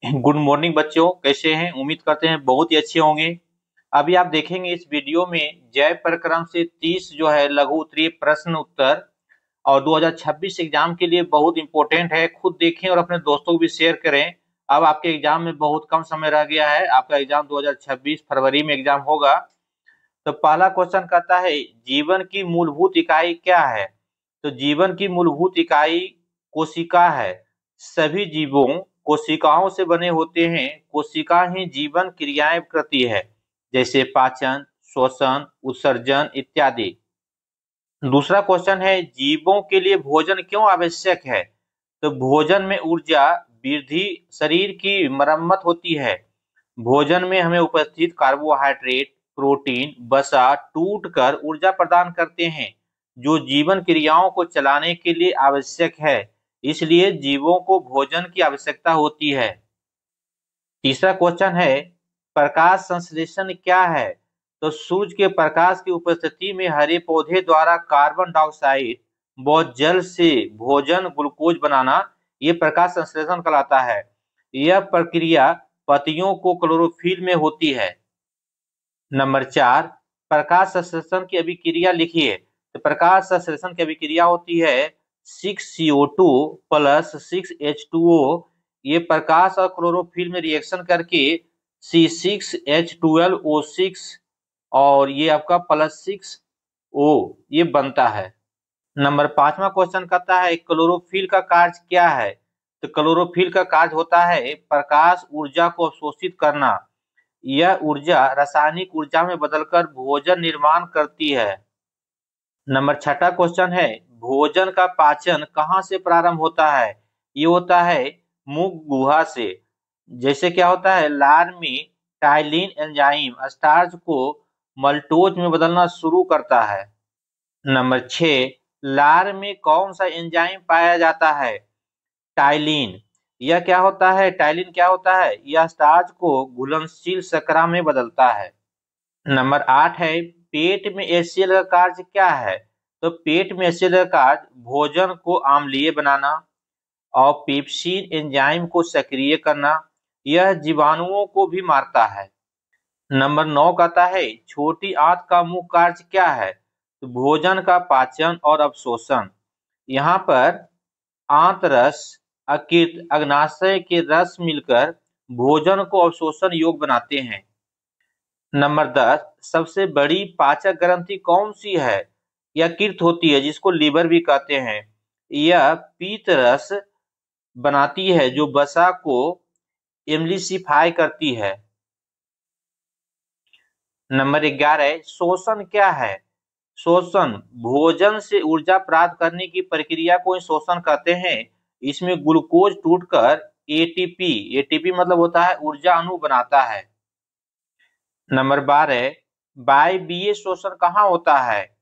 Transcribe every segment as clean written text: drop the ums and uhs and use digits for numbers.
Good morning बच्चों, कैसे हैं? उम्मीद करते हैं बहुत ही अच्छे होंगे। अभी आप देखेंगे इस वीडियो में जय प्रक्रम से 30 जो है लघु उत्तरीय प्रश्न उत्तर और 2026 एग्जाम के लिए बहुत इंपॉर्टेंट है। खुद देखें और अपने दोस्तों को भी शेयर करें। अब आपके एग्जाम में बहुत कम समय रह गया है। आपका एग्जाम 2026 फरवरी में एग्जाम होगा। तो पहला क्वेश्चन कहता है, जीवन की मूलभूत इकाई क्या है? तो जीवन की मूलभूत इकाई कोशिका है। सभी जीवों कोशिकाओं से बने होते हैं। कोशिका ही जीवन क्रियाएं करती है, जैसे पाचन, श्वसन, उत्सर्जन इत्यादि। दूसरा क्वेश्चन है, जीवों के लिए भोजन क्यों आवश्यक है? तो भोजन में ऊर्जा, वृद्धि, शरीर की मरम्मत होती है। भोजन में हमें उपस्थित कार्बोहाइड्रेट, प्रोटीन, वसा टूटकर ऊर्जा प्रदान करते हैं, जो जीवन क्रियाओं को चलाने के लिए आवश्यक है। इसलिए जीवों को भोजन की आवश्यकता होती है। तीसरा क्वेश्चन है, प्रकाश संश्लेषण क्या है? तो सूर्य के प्रकाश की उपस्थिति में हरे पौधे द्वारा कार्बन डाइऑक्साइड व जल से भोजन ग्लूकोज बनाना, ये प्रकाश संश्लेषण कहलाता है। यह प्रक्रिया पत्तियों को क्लोरोफिल में होती है। नंबर 4, प्रकाश संश्लेषण की अभिक्रिया लिखिए। तो प्रकाश संश्लेषण की अभिक्रिया होती है 6CO2 प्लस 6H2O। ये प्रकाश और क्लोरोफिल में रिएक्शन करके C6H12O6 और ये आपका +6O ये बनता है। नंबर 5वां क्वेश्चन कहता है, क्लोरोफिल का कार्य क्या है? तो क्लोरोफिल का कार्य होता है प्रकाश ऊर्जा को अवशोषित करना। यह ऊर्जा रासायनिक ऊर्जा में बदलकर भोजन निर्माण करती है। नंबर 6वां क्वेश्चन है, भोजन का पाचन कहाँ से प्रारंभ होता है? ये होता है मुख गुहा से। जैसे क्या होता है, लार में टाइलिन एंजाइम स्टार्च को मल्टोज में बदलना शुरू करता है। नंबर 6, लार में कौन सा एंजाइम पाया जाता है? टाइलिन। यह क्या होता है, टाइलिन क्या होता है? यह स्टार्च को घुलनशील शर्करा में बदलता है। नंबर 8 है, पेट में एचसीएल का कार्य क्या है? तो पेट में एचसीएल का कार्य भोजन को अम्लीय बनाना और पेप्सिन एंजाइम को सक्रिय करना। यह जीवाणुओं को भी मारता है। नंबर 9 कहता है, छोटी आंत का मुख्य कार्य क्या है? तो भोजन का पाचन और अवशोषण। यहाँ पर आंतरस, यकृत, अग्नाशय के रस मिलकर भोजन को अवशोषण योग्य बनाते हैं। नंबर 10, सबसे बड़ी पाचक ग्रंथि कौन सी है? यकृत होती है, जिसको लीवर भी कहते हैं। यह पीत रस बनाती है जो वसा को एम्लिसिफाई करती है। नंबर 11, शोषण क्या है? शोषण भोजन से ऊर्जा प्राप्त करने की प्रक्रिया को शोषण कहते हैं। इसमें ग्लूकोज टूटकर एटीपी मतलब होता है ऊर्जा अणु बनाता है। नंबर 12, वायवीय शोषण कहाँ होता है?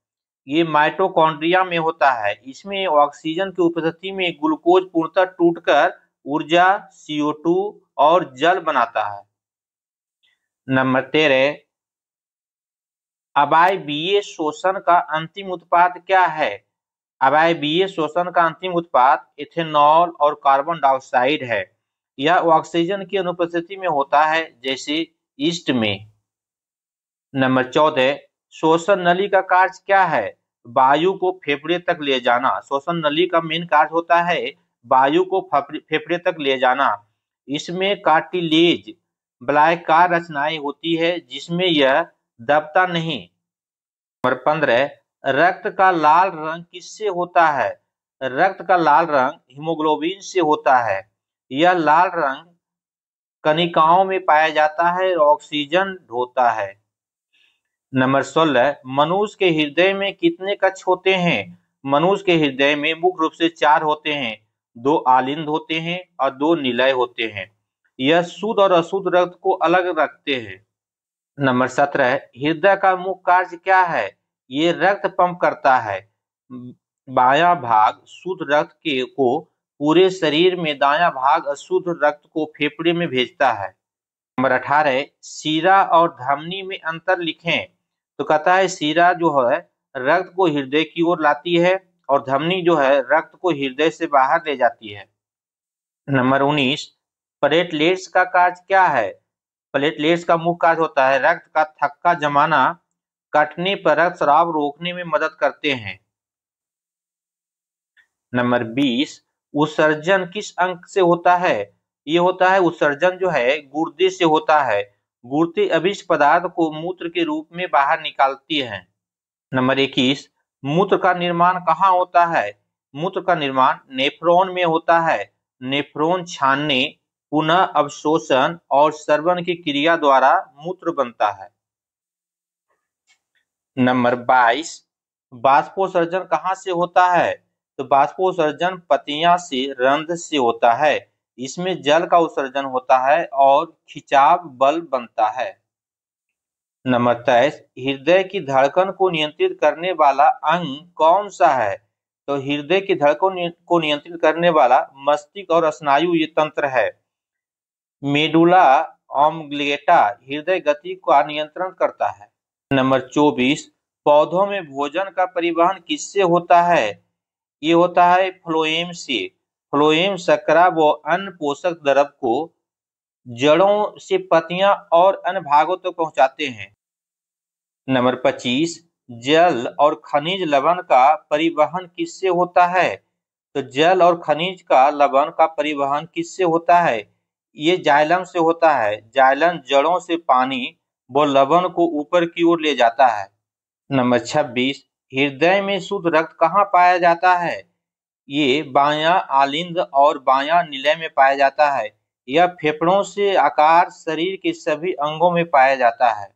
ये माइटोकॉन्ड्रिया में होता है। इसमें ऑक्सीजन की उपस्थिति में ग्लूकोज पूर्णतः टूटकर ऊर्जा CO2 और जल बनाता है। नंबर 13, अवायवीय शोषण का अंतिम उत्पाद क्या है? अवायवीय शोषण का अंतिम उत्पाद इथेनॉल और कार्बन डाइऑक्साइड है। यह ऑक्सीजन की अनुपस्थिति में होता है, जैसे ईस्ट में। नंबर 14, श्वसन नली का कार्य क्या है? वायु को फेफड़े तक ले जाना। श्वसन नली का मेन कार्य होता है वायु को फेफड़े तक ले जाना। इसमें कार्टिलेज वलयाकार रचनाएं होती है, जिसमें यह दबता नहीं। नंबर 15, रक्त का लाल रंग किससे होता है? रक्त का लाल रंग हीमोग्लोबिन से होता है। यह लाल रंग कणिकाओं में पाया जाता है और ऑक्सीजन ढोता है। नंबर 16, मनुष्य के हृदय में कितने कक्ष होते हैं? मनुष्य के हृदय में मुख्य रूप से 4 होते हैं। 2 आलिंद होते हैं और 2 निलय होते हैं। यह शुद्ध और अशुद्ध रक्त को अलग रखते हैं। नंबर 17, हृदय का मुख्य कार्य क्या है? ये रक्त पंप करता है। बायां भाग शुद्ध रक्त को पूरे शरीर में, दायां भाग अशुद्ध रक्त को फेफड़े में भेजता है। नंबर 18, शिरा और धमनी में अंतर लिखें। तो कहता है शिरा जो है रक्त को हृदय की ओर लाती है और धमनी जो है रक्त को हृदय से बाहर ले जाती है। नंबर 19, प्लेटलेट्स का कार्य क्या है? प्लेटलेट्स का मुख्य कार्य होता है रक्त का थक्का जमाना, कटने पर रक्त स्राव रोकने में मदद करते हैं। नंबर 20, उत्सर्जन किस अंग से होता है? ये होता है उत्सर्जन जो है गुर्दे से होता है। गुर्दे अभिष्ट पदार्थ को मूत्र के रूप में बाहर निकालती है। नंबर 21, मूत्र का निर्माण कहाँ होता है? मूत्र का निर्माण नेफ्रॉन में होता है। नेफ्रॉन छानने, पुनः अवशोषण और स्रवण की क्रिया द्वारा मूत्र बनता है। नंबर 22, बाष्पोत्सर्जन कहाँ से होता है? तो बाष्पोत्सर्जन पतियां से रंध्र से होता है। इसमें जल का उत्सर्जन होता है और खिंचाव बल बनता है। नंबर 23, हृदय की धड़कन को नियंत्रित करने वाला अंग कौन सा है? तो हृदय की धड़कन को नियंत्रित करने वाला मस्तिष्क और स्नायु ये तंत्र है। मेडुला ऑब्लिंगेटा हृदय गति का नियंत्रण करता है। नंबर 24, पौधों में भोजन का परिवहन किससे होता है? ये होता है फ्लोएम से। फ्लोएम शर्करा व अन्य पोषक द्रव को जड़ों से पत्तियां और अन्य भागों तक पहुंचाते हैं। नंबर 25, जल और खनिज लवण का परिवहन किससे होता है? तो जल और खनिज का लवण का परिवहन किससे होता है? ये जाइलम से होता है। जाइलम जड़ों से पानी व लवण को ऊपर की ओर ले जाता है। नंबर 26, हृदय में शुद्ध रक्त कहाँ पाया जाता है? ये बायां आलिंद और बायां निलय में पाया जाता है। यह फेफड़ों से आकार शरीर के सभी अंगों में पाया जाता है।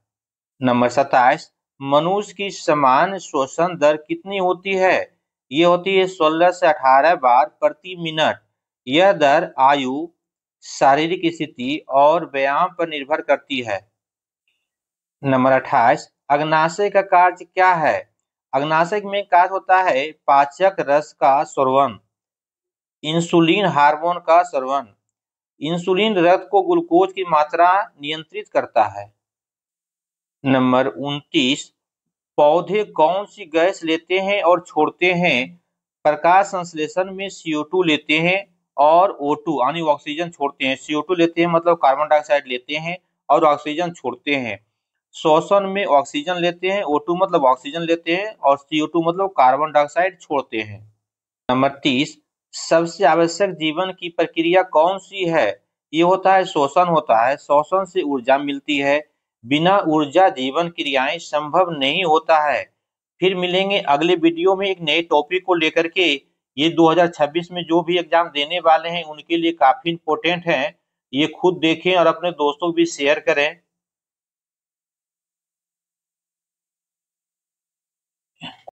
नंबर 27, मनुष्य की सामान्य श्वसन दर कितनी होती है? ये होती है 16 से 18 बार प्रति मिनट। यह दर आयु, शारीरिक स्थिति और व्यायाम पर निर्भर करती है। नंबर 28, अग्नाशय का कार्य क्या है? अग्नाशय में कार्य होता है पाचक रस का स्रवण, इंसुलिन हार्मोन का स्रवण। इंसुलिन रक्त को ग्लूकोज की मात्रा नियंत्रित करता है। नंबर 29, पौधे कौन सी गैस लेते हैं और छोड़ते हैं? प्रकाश संश्लेषण में CO2 लेते हैं और O2 यानी ऑक्सीजन छोड़ते हैं। CO2 लेते हैं मतलब कार्बन डाइऑक्साइड लेते हैं और ऑक्सीजन छोड़ते हैं। श्वसन में ऑक्सीजन लेते हैं, O2 मतलब ऑक्सीजन लेते हैं और CO2 मतलब कार्बन डाइऑक्साइड छोड़ते हैं। नंबर 30, सबसे आवश्यक जीवन की प्रक्रिया कौन सी है? ये होता है श्वसन होता है। श्वसन से ऊर्जा मिलती है। बिना ऊर्जा जीवन क्रियाएं संभव नहीं होता है। फिर मिलेंगे अगले वीडियो में एक नए टॉपिक को लेकर के। ये 2026 में जो भी एग्जाम देने वाले हैं उनके लिए काफी इम्पोर्टेंट है। ये खुद देखें और अपने दोस्तों को भी शेयर करें।